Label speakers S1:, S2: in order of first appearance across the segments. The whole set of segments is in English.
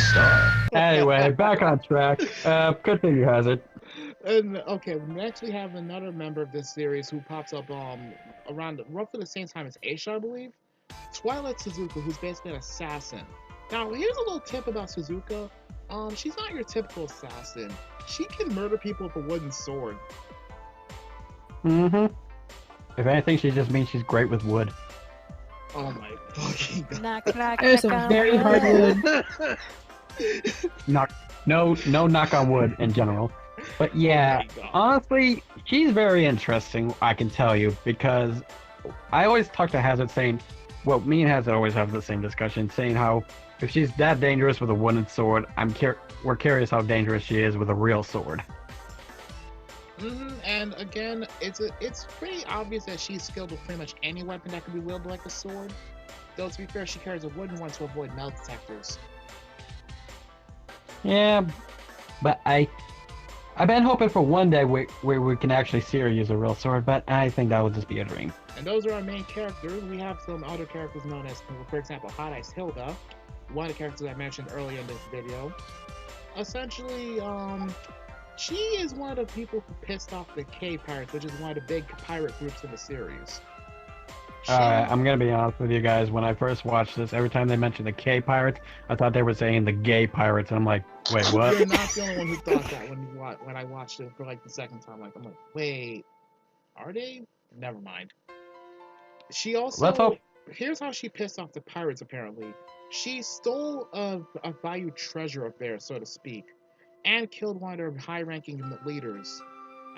S1: Star.
S2: Anyway, back on track. Continue, Hazard.
S3: And okay, next we have another member of this series who pops up around roughly the same time as Aisha, I believe. Twilight Suzuka, who's basically an assassin. Now, here's a little tip about Suzuka. She's not your typical assassin. She can murder people with a wooden sword.
S2: Mm-hmm. If anything, she just means she's great with wood.
S3: Oh my fucking god.
S4: Knock, knock,
S5: There's
S4: knock
S5: some
S4: on
S5: very hard wood.
S2: No knock on wood in general. But yeah, honestly, she's very interesting, I can tell you, because I always talk to Hazard saying, well, me and Hazard always have the same discussion, saying how if she's that dangerous with a wooden sword, we're curious how dangerous she is with a real sword.
S3: And again, it's pretty obvious that she's skilled with pretty much any weapon that can be wielded like a sword. Though to be fair, she carries a wooden one to avoid metal detectors.
S2: Yeah, but I've been hoping for one day where we can actually see her use a real sword, but I think that would just be a dream.
S3: And those are our main characters. We have some other characters known as, for example, Hot Ice Hilda, one of the characters I mentioned earlier in this video. Essentially, she is one of the people who pissed off the K Pirates, which is one of the big pirate groups in the series.
S2: I'm gonna be honest with you guys. When I first watched this, every time they mentioned the K Pirates, I thought they were saying the gay pirates, and I'm like, wait, what?
S3: You're not the only one who thought that when I watched it for like the second time. I'm like, wait, are they? Never mind. She also.
S2: Let's hope.
S3: Here's how she pissed off the pirates. Apparently, she stole a valued treasure of theirs, so to speak, and killed one of their high-ranking leaders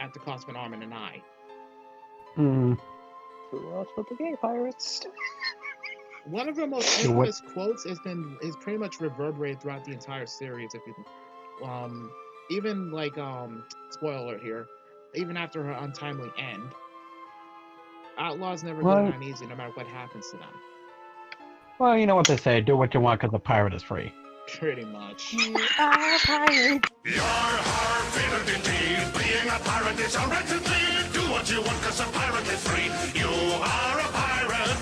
S3: at the cost of an arm and an eye.
S2: Hmm.
S1: Who else but the gay pirates?
S3: One of her most infamous quotes is pretty much reverberated throughout the entire series. If you, even like spoiler alert here, even after her untimely end, outlaws never go down easy, no matter what happens to them.
S2: Well, you know what they say: do what you want because the pirate is free.
S3: Pretty much.
S4: You are a pirate.
S6: Your favorite indeed. Being a pirate is a right to lead. Do what you want because a pirate is free. You are a pirate.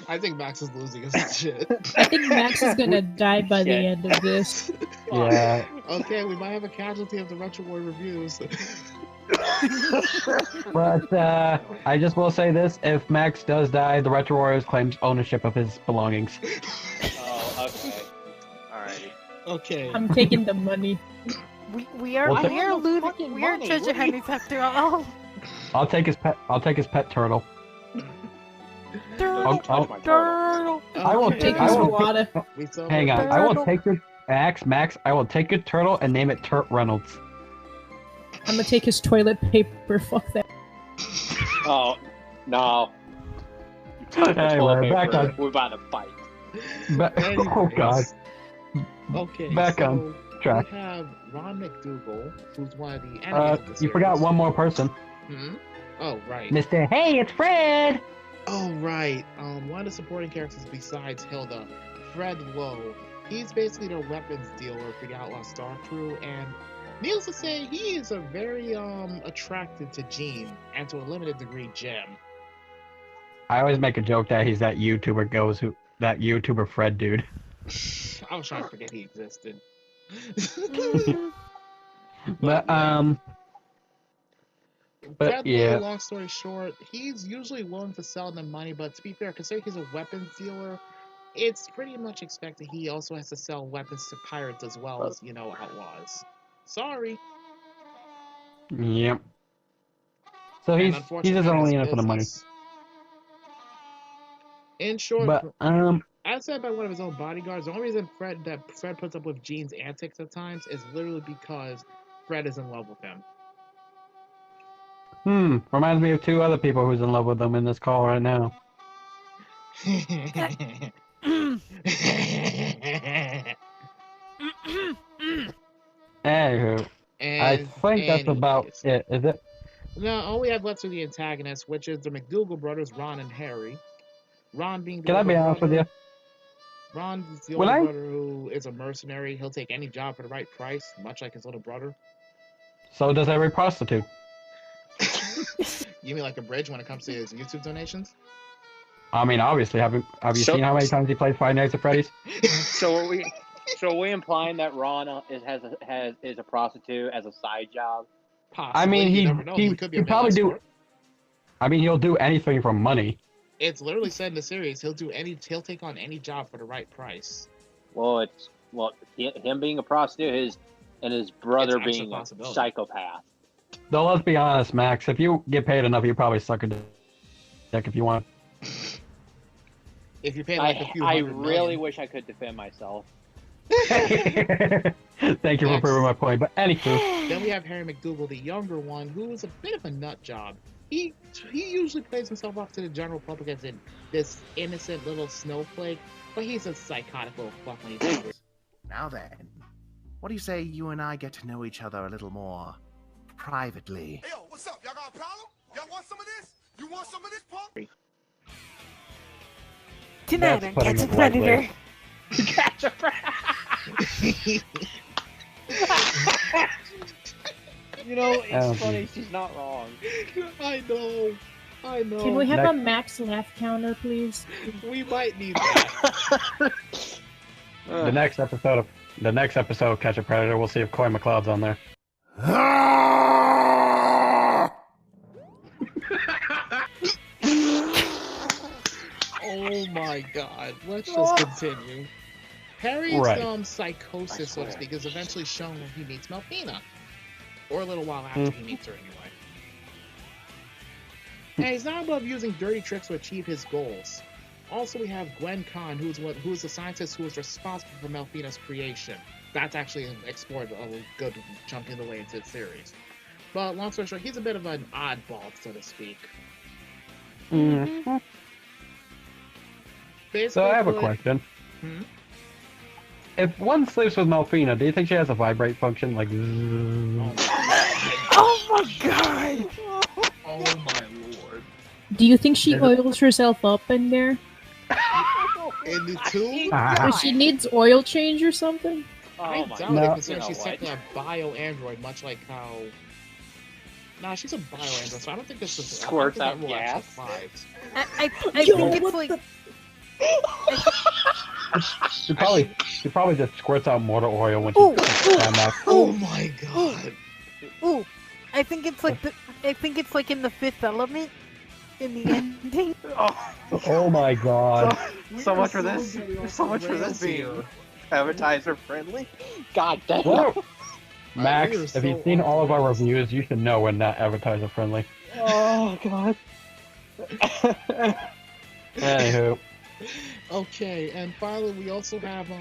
S3: I think Max is losing his shit.
S5: I think Max is gonna die by the end of this.
S2: Yeah.
S3: Okay, we might have a casualty of the Retro War reviews.
S2: But I just will say this: if Max does die, the Retro Warriors claims ownership of his belongings.
S1: Oh, okay. Alrighty.
S3: Okay.
S5: I'm taking the money.
S4: We are looting. We are treasure hunting after all.
S2: I'll take his pet turtle.
S4: Turtle.
S5: Turtle.
S2: I will
S5: Take
S2: I
S5: his
S2: will
S5: water.
S2: hang on. I will take your Max. I will take your turtle and name it Turt Reynolds.
S5: I'm gonna take his toilet paper. Fuck that.
S1: Oh, no.
S2: Anyway, back on.
S1: We're about to fight.
S2: Oh God.
S3: Okay.
S2: Back on track.
S3: We have Ron McDougal, who's one of the enemies of the series.
S2: You forgot one more person.
S3: Oh, right.
S2: Mr. Hey, it's Fred!
S3: Oh, right. One of the supporting characters besides Hilda, Fred Lowe. He's basically the weapons dealer for the Outlaw Star crew, and needless to say, he is a very attracted to Jean, and to a limited degree, Jim.
S2: I always make a joke that he's that YouTuber Fred dude.
S3: I was trying to forget he existed.
S2: But
S3: Fred
S2: yeah.
S3: Lowe, long story short, he's usually willing to sell them money, but to be fair, considering he's a weapons dealer, it's pretty much expected he also has to sell weapons to pirates as well as, outlaws. Sorry.
S2: Yep. So he's just only in it for the money.
S3: In short,
S2: But
S3: as said by one of his own bodyguards, the only reason Fred puts up with Jean's antics at times is literally because Fred is in love with him.
S2: Reminds me of two other people who's in love with them in this call right now. Anywho, I think that's about it, is it?
S3: No, all we have left are the antagonists, which is the McDougal brothers, Ron and Harry. Ron being the
S2: Can I be honest with you?
S3: Ron is the older brother who is a mercenary. He'll take any job for the right price, much like his little brother.
S2: So does every prostitute.
S3: You mean like a bridge when it comes to his YouTube donations?
S2: I mean, obviously, have you seen how many times he plays Five Nights at Freddy's?
S1: So So are we implying that Ron is a prostitute as a side job?
S3: Possibly.
S2: I mean,
S3: you
S2: he
S3: never know. He could be a male
S2: probably do.
S3: escort.
S2: I mean, he'll do anything for money.
S3: It's literally said in the series he'll take on any job for the right price.
S1: Well, him being a prostitute, his brother being a psychopath.
S2: Though let's be honest, Max, if you get paid enough, you probably suck a dick if you want.
S3: If you pay like a few
S1: I
S3: hundred
S1: really
S3: million.
S1: wish I could defend myself.
S2: Thank you for proving my point. But anywho,
S3: Then we have Harry McDougal, the younger one, who is a bit of a nut job. He usually plays himself off to the general public as this innocent little snowflake, but he's a psychotic little fuck when he's older.
S7: Now then, what do you say you and I get to know each other a little more privately?
S6: Hey, yo, what's up? Y'all got a problem? Y'all want some of this? You want some of this, punk?
S4: Tonight
S2: That's
S4: on
S2: putting
S4: Catch a
S2: it lightly.
S4: Predator.
S1: Catch a predator. You know, it's funny. She's not wrong.
S3: I know.
S5: Can we have a max laugh counter, please?
S3: We might need that.
S2: the next episode of Catch a Predator, we'll see if Coy McLeod's on there.
S3: Oh my god. Let's just continue. Harry's
S2: Right.
S3: psychosis, so to speak, is eventually shown when he meets Melfina. Or a little while after he meets her, anyway. And he's not above using dirty tricks to achieve his goals. Also, we have Gwen Khan, who is the scientist who is responsible for Melfina's creation. That's actually explored a good chunk of the way into the series. But long story short, he's a bit of an oddball, so to speak.
S2: Mm-hmm. So I have a question. If one sleeps with Melfina, do you think she has a vibrate function? Like,
S4: Oh my god!
S3: Oh my lord.
S5: Do you think she oils herself up in there?
S3: In the tube?
S5: Does she needs oil change or something?
S3: I doubt it, considering she's technically a bio-android, much like how... Nah, she's a bio-android, so I don't think this is...
S1: Squirts out
S3: rule
S1: gas.
S3: actually applies.
S4: I think it's like...
S2: she probably just squirts out motor oil when
S4: Ooh,
S2: she's down there.
S3: Oh my god!
S4: Ooh, I think it's like in the Fifth Element, in the ending.
S2: Oh my god.
S1: So much for this. So much for this being advertiser friendly. God damn.
S2: Whoa. Max,
S3: we are
S2: if
S3: so
S2: you've seen all of our reviews, you should know we're not advertiser friendly.
S1: Oh god.
S2: Anywho.
S3: Okay, and finally we also have the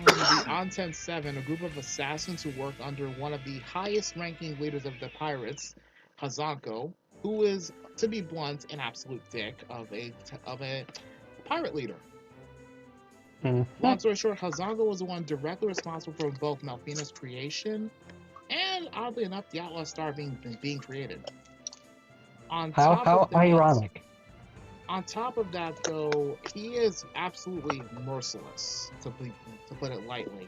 S3: Onten 7, a group of assassins who work under one of the highest-ranking leaders of the pirates, Hazanko, who is, to be blunt, an absolute dick of a pirate leader. Long story short, Hazanko was the one directly responsible for both Melfina's creation and, oddly enough, the Outlaw Star being created.
S2: How ironic.
S3: On top of that, though, he is absolutely merciless, to put it lightly.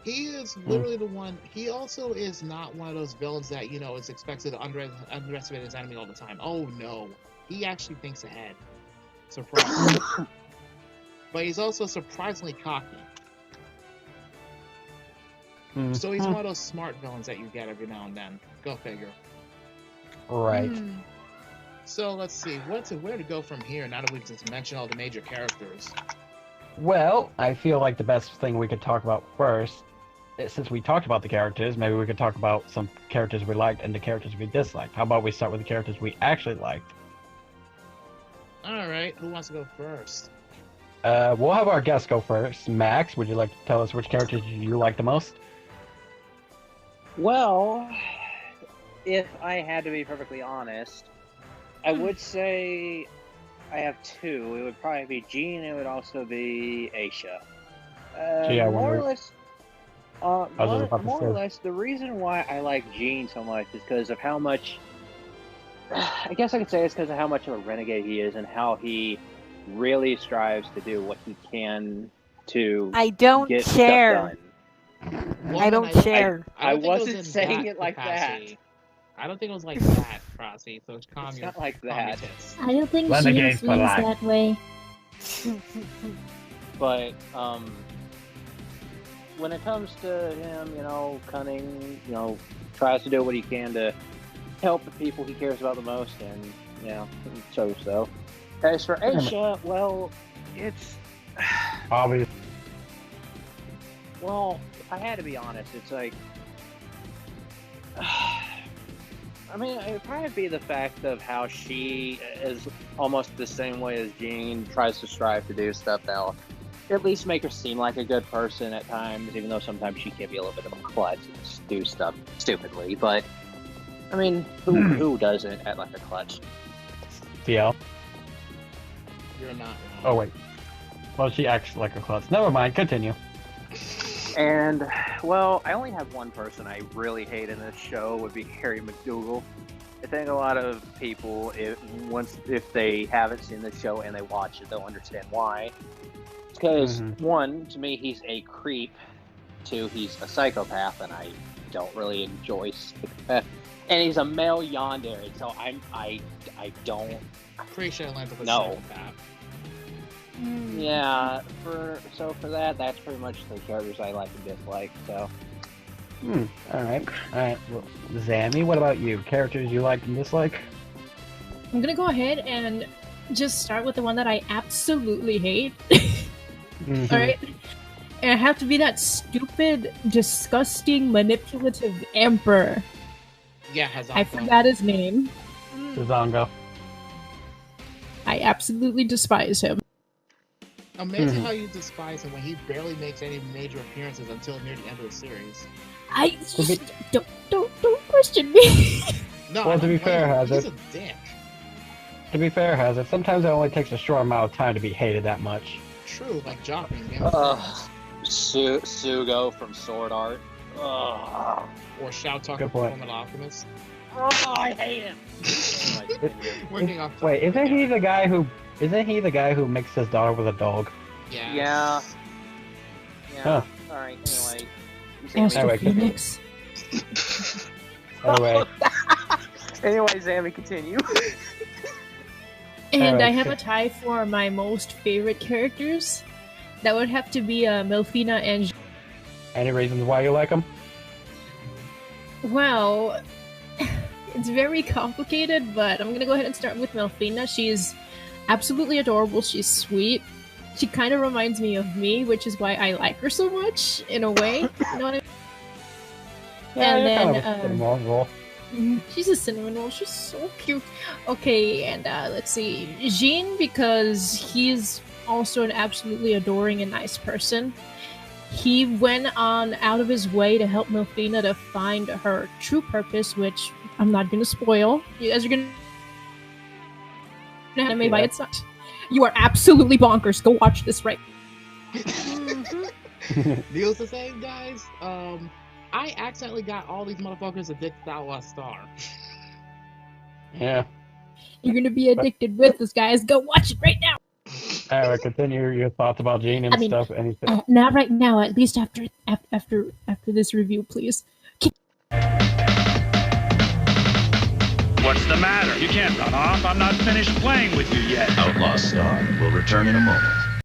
S3: He is literally the one. He also is not one of those villains that, you know, is expected to underestimate his enemy all the time. Oh no, he actually thinks ahead. Surprise! But he's also surprisingly cocky. So he's one of those smart villains that you get every now and then. Go figure.
S2: Right.
S3: So let's see, where to go from here now that we've just mentioned all the major characters?
S2: Well, I feel like the best thing we could talk about first, since we talked about the characters, maybe we could talk about some characters we liked and the characters we disliked. How about we start with the characters we actually liked?
S3: Alright, who wants to go first?
S2: We'll have our guest go first. Max, would you like to tell us which characters you like the most?
S1: Well, if I had to be perfectly honest, I would say I have two. It would probably be Jean, and it would also be Aisha. More or less, the reason why I like Jean so much is because of how much... I guess I could say it's because of how much of a renegade he is and how he really strives to do what he can to get stuff done.
S4: I don't share.
S1: I wasn't saying it like that.
S3: I don't think it was like that, Crossy, so calm
S1: it's
S3: your
S1: not like that.
S5: I don't think
S2: Renegade
S5: she
S2: for
S5: feels
S2: life.
S5: that way.
S1: But when it comes to him, you know, cunning, you know, tries to do what he can to help the people he cares about the most, and you know, so. As for Aisha, well, it's
S2: obvious.
S1: Well, if I had to be honest, it's like, I mean, it'd probably be the fact of how she is almost the same way as Jean tries to strive to do stuff that'll at least make her seem like a good person at times, even though sometimes she can be a little bit of a klutz and do stuff stupidly. But I mean, who doesn't at like a klutz?
S2: DL.
S3: You're not wrong.
S2: Oh wait. Well, she acts like a klutz. Never mind. Continue.
S1: And well, I only have one person I really hate in this show would be Harry McDougal. I think a lot of people, if they haven't seen the show and they watch it, they'll understand why. Because one, to me, he's a creep. Two, he's a psychopath, and I don't really enjoy psychopath. And he's a male yandere, so I don't.
S3: Pretty sure Atlanta was
S1: No.
S3: psychopath.
S1: Yeah, for that, that's pretty much the characters I like and dislike. So.
S2: All right. Well, Zammy, what about you? Characters you like and dislike?
S5: I'm gonna go ahead and just start with the one that I absolutely hate. Alright? And I have to be that stupid, disgusting, manipulative emperor.
S3: Yeah, Hazardov.
S5: I forgot his name.
S2: Zongo.
S5: I absolutely despise him.
S3: Amazing how you despise him when he barely makes any major appearances until near the end of the series.
S5: I don't question me.
S3: No,
S2: Well, to be fair,
S3: he's
S2: Hazard.
S3: a dick.
S2: To be fair, Hazard, sometimes it only takes a short amount of time to be hated that much.
S3: True, like Joffrey.
S1: Sugo from Sword Art. Ugh.
S3: Or Shout Talk
S2: Good
S3: from
S2: point.
S3: Fullmetal Alchemist.
S1: Oh, I hate him.
S3: Working off
S2: Wait, isn't he the guy who mixed his daughter with a dog?
S3: Yes.
S1: Yeah.
S2: Huh.
S1: Alright, anyway.
S5: Astro
S2: Anyway,
S5: Phoenix.
S2: Anyway,
S1: Anyway, Zammy, continue.
S5: And
S2: Alright,
S5: I have
S2: sure.
S5: a tie for my most favorite characters. That would have to be Melfina and...
S2: any reasons why you like him?
S5: Well, it's very complicated, but I'm gonna go ahead and start with Melfina. She's absolutely adorable. She's sweet. She kind of reminds me of me, which is why I like her so much, in a way. You know what I mean?
S2: Yeah,
S5: And
S2: you're kind
S5: then,
S2: of a cinnamon roll.
S5: She's a cinnamon roll. She's so cute. Okay, and let's see. Jean, because he's also an absolutely adoring and nice person. He went on out of his way to help Melfina to find her true purpose, which I'm not going to spoil. You guys are going to anime by its side. You are absolutely bonkers. Go watch this right.
S3: Needless to say, guys, I accidentally got all these motherfuckers addicted to Outlaw Star.
S2: Yeah.
S5: You're going to be addicted with this, guys. Go watch it right now.
S2: Anyway, continue your thoughts about Jean and stuff. Anything?
S5: Not right now. At least after this review, please.
S8: What's the matter? You can't run off. I'm not finished playing with you yet.
S6: Outlaw Star will return in a moment.